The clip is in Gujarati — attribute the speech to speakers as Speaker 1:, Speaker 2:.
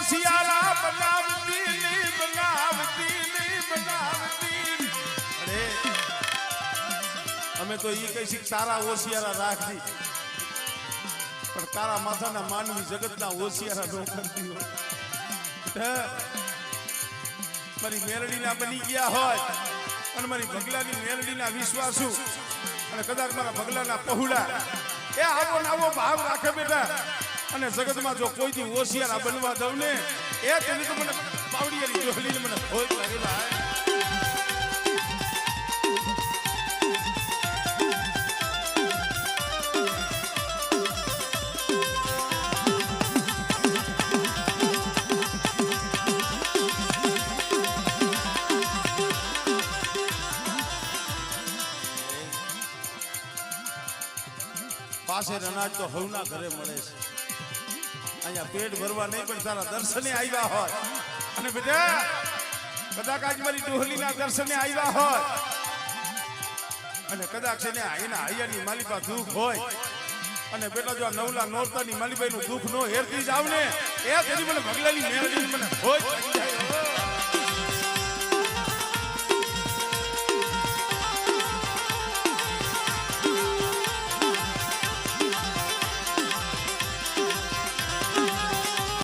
Speaker 1: ઓશિયારા બનાવતી અરે અમે તો ઈ કઈ શીખ તારા ઓશિયારા રાખતી પણ તારા માથાના માનવી જગતના ઓશિયારા ન કરતી હોય મારી મેલડીના બની ગયા હોય અને મારી ભગલાની મેલડીના વિશ્વાસુ અને કદાચ મારા ભગલાના પहुડા એ આવો ને આવો ભાવ રાખે બેટા અને જગતમાં જો કોઈથી હોશિયારા બનવા દઉં ને એ તેની તો મને પાવડીયાની જોહલીને મને ભોજ લાગે ભાઈ પાસે અનાજ તો હવના ઘરે મળે છે અહીંયા પેટ ભરવા નહીં પણ તારા દર્શને આવ્યા હોય અને બેટા કદાચ આજ મારી ડોહલીના દર્શને આવ્યા હોય અને કદાચ એને આઈના આયાની માલિકા દુઃખ હોય અને બેટા જો નવલા નોરતાની માલિબાઈનું દુઃખ નો હેરતી જાવ ને એ તેની મને ભગલાની મેળવી મને ભોજ લાગી જાય